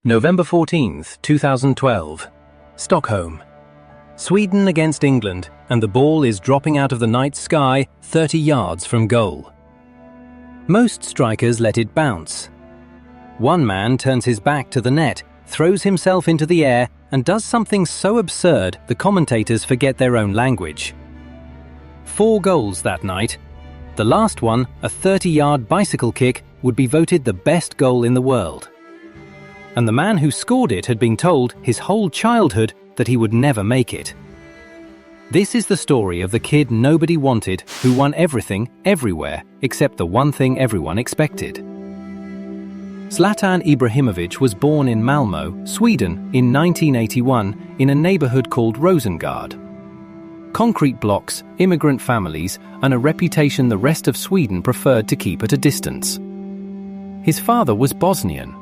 November 14th, 2012. Stockholm. Sweden against England, and the ball is dropping out of the night sky 30 yards from goal. Most strikers let it bounce. One man turns his back to the net, throws himself into the air, and does something so absurd the commentators forget their own language. 4 goals that night. The last one, a 30-yard bicycle kick, would be voted the best goal in the world. And the man who scored it had been told his whole childhood that he would never make it. This is the story of the kid nobody wanted, who won everything, everywhere, except the one thing everyone expected. Zlatan Ibrahimovic was born in Malmö, Sweden, in 1981 in a neighborhood called Rosengard. Concrete blocks, immigrant families, and a reputation the rest of Sweden preferred to keep at a distance. His father was Bosnian.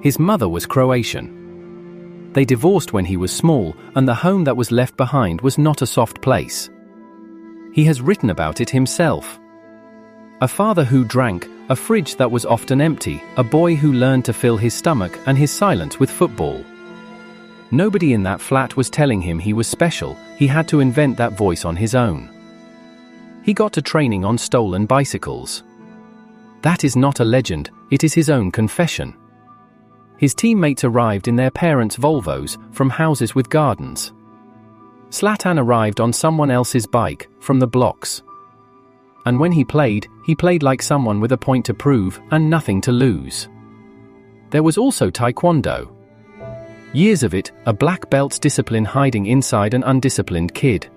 His mother was Croatian. They divorced when he was small, and the home that was left behind was not a soft place. He has written about it himself. A father who drank, a fridge that was often empty, a boy who learned to fill his stomach and his silence with football. Nobody in that flat was telling him he was special, he had to invent that voice on his own. He got to training on stolen bicycles. That is not a legend, it is his own confession. His teammates arrived in their parents' Volvos, from houses with gardens. Zlatan arrived on someone else's bike, from the blocks. And when he played like someone with a point to prove, and nothing to lose. There was also Taekwondo. Years of it, a black belt's discipline hiding inside an undisciplined kid.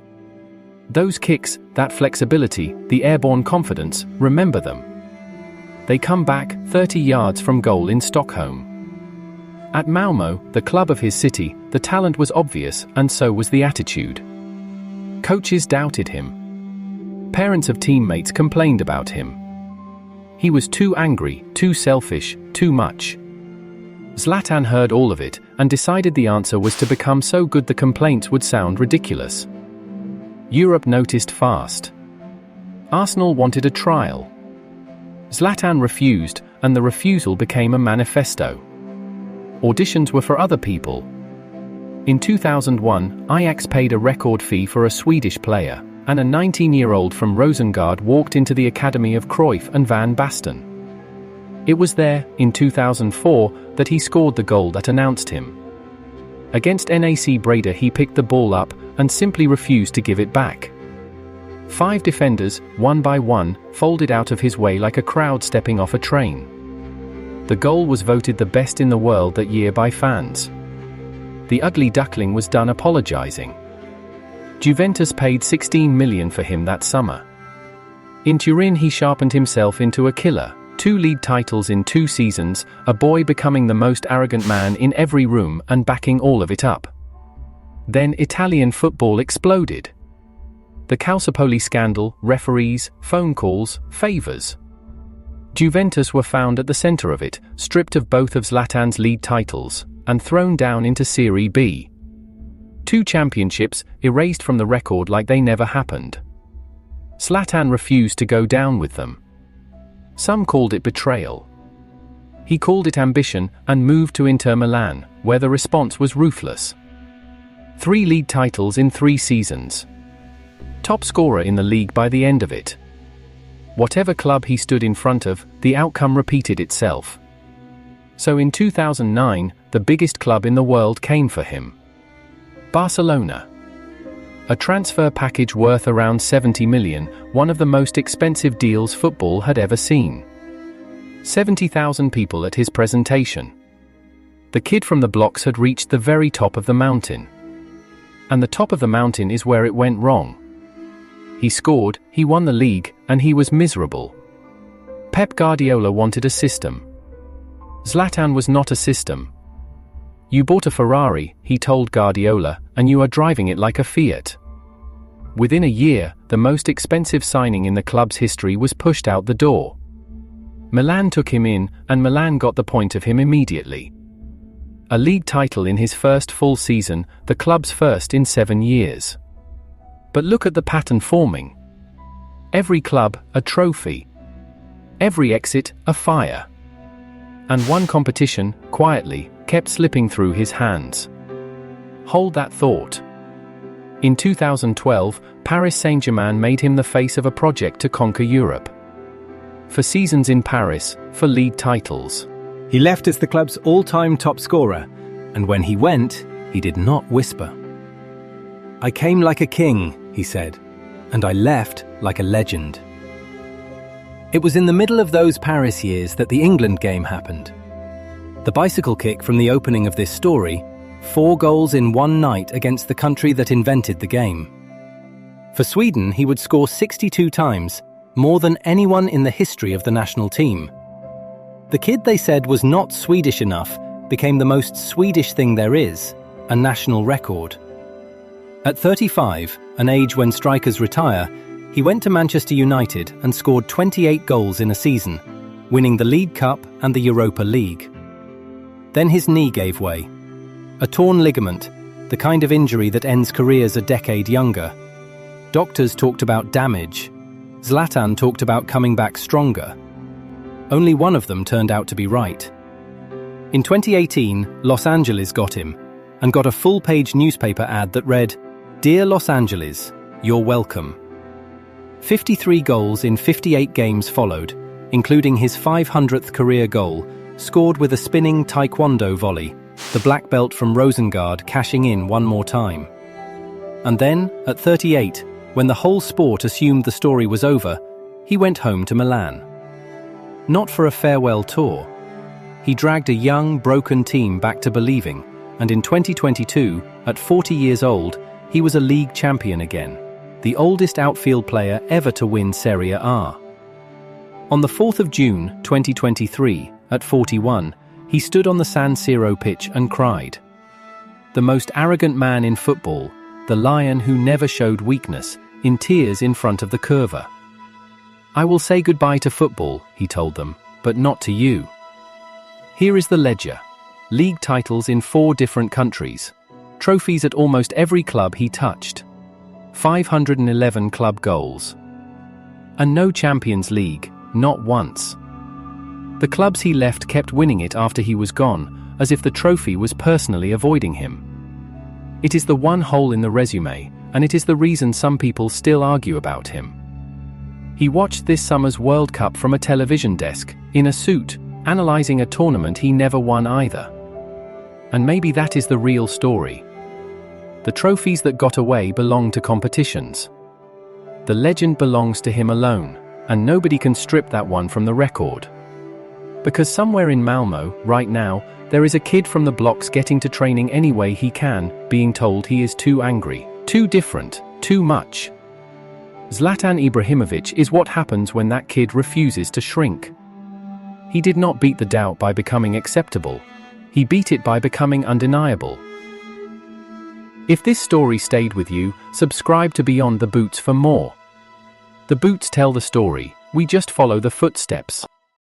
Those kicks, that flexibility, the airborne confidence, remember them. They come back 30 yards from goal in Stockholm. At Malmö, the club of his city, the talent was obvious, and so was the attitude. Coaches doubted him. Parents of teammates complained about him. He was too angry, too selfish, too much. Zlatan heard all of it, and decided the answer was to become so good the complaints would sound ridiculous. Europe noticed fast. Arsenal wanted a trial. Zlatan refused, and the refusal became a manifesto. Auditions were for other people. In 2001, Ajax paid a record fee for a Swedish player, and a 19-year-old from Rosengard walked into the academy of Cruyff and Van Basten. It was there, in 2004, that he scored the goal that announced him. Against NAC Breda he picked the ball up, and simply refused to give it back. 5 defenders, one by one, folded out of his way like a crowd stepping off a train. The goal was voted the best in the world that year by fans. The ugly duckling was done apologizing. Juventus paid 16 million for him that summer. In Turin he sharpened himself into a killer, 2 league titles in 2 seasons, a boy becoming the most arrogant man in every room and backing all of it up. Then Italian football exploded. The Calciopoli scandal, referees, phone calls, favors. Juventus were found at the center of it, stripped of both of Zlatan's league titles, and thrown down into Serie B. 2 championships, erased from the record like they never happened. Zlatan refused to go down with them. Some called it betrayal. He called it ambition, and moved to Inter Milan, where the response was ruthless. 3 league titles in 3 seasons. Top scorer in the league by the end of it. Whatever club he stood in front of, the outcome repeated itself. So in 2009, the biggest club in the world came for him. Barcelona. A transfer package worth around 70 million, one of the most expensive deals football had ever seen. 70,000 people at his presentation. The kid from the blocks had reached the very top of the mountain. And the top of the mountain is where it went wrong. He scored, he won the league, and he was miserable. Pep Guardiola wanted a system. Zlatan was not a system. You bought a Ferrari, he told Guardiola, and you are driving it like a Fiat. Within a year, the most expensive signing in the club's history was pushed out the door. Milan took him in, and Milan got the point of him immediately. A league title in his first full season, the club's first in 7 years. But look at the pattern forming. Every club, a trophy. Every exit, a fire. And one competition, quietly, kept slipping through his hands. Hold that thought. In 2012, Paris Saint-Germain made him the face of a project to conquer Europe. For seasons in Paris, for league titles. He left as the club's all-time top scorer, and when he went, he did not whisper. "I came like a king," he said, "and I left like a legend." It was in the middle of those Paris years that the England game happened. The bicycle kick from the opening of this story, 4 goals in one night against the country that invented the game. For Sweden, he would score 62 times, more than anyone in the history of the national team. The kid they said was not Swedish enough became the most Swedish thing there is, a national record. At 35, an age when strikers retire, he went to Manchester United and scored 28 goals in a season, winning the League Cup and the Europa League. Then his knee gave way. A torn ligament, the kind of injury that ends careers a decade younger. Doctors talked about damage. Zlatan talked about coming back stronger. Only one of them turned out to be right. In 2018, Los Angeles got him, and got a full-page newspaper ad that read, "Dear Los Angeles, you're welcome." 53 goals in 58 games followed, including his 500th career goal, scored with a spinning taekwondo volley, the black belt from Rosengard cashing in one more time. And then, at 38, when the whole sport assumed the story was over, he went home to Milan. Not for a farewell tour. He dragged a young, broken team back to believing, and in 2022, at 40 years old, he was a league champion again, the oldest outfield player ever to win Serie A. On the 4th of June, 2023, at 41, he stood on the San Siro pitch and cried. The most arrogant man in football, the lion who never showed weakness, in tears in front of the curva. "I will say goodbye to football," he told them, "but not to you." Here is the ledger. League titles in 4 different countries. Trophies at almost every club he touched. 511 club goals. And no Champions League, not once. The clubs he left kept winning it after he was gone, as if the trophy was personally avoiding him. It is the one hole in the resume, and it is the reason some people still argue about him. He watched this summer's World Cup from a television desk, in a suit, analyzing a tournament he never won either. And maybe that is the real story. The trophies that got away belong to competitions. The legend belongs to him alone, and nobody can strip that one from the record. Because somewhere in Malmö, right now, there is a kid from the blocks getting to training any way he can, being told he is too angry, too different, too much. Zlatan Ibrahimovic is what happens when that kid refuses to shrink. He did not beat the doubt by becoming acceptable. He beat it by becoming undeniable. If this story stayed with you, subscribe to Beyond the Boots for more. The boots tell the story, we just follow the footsteps.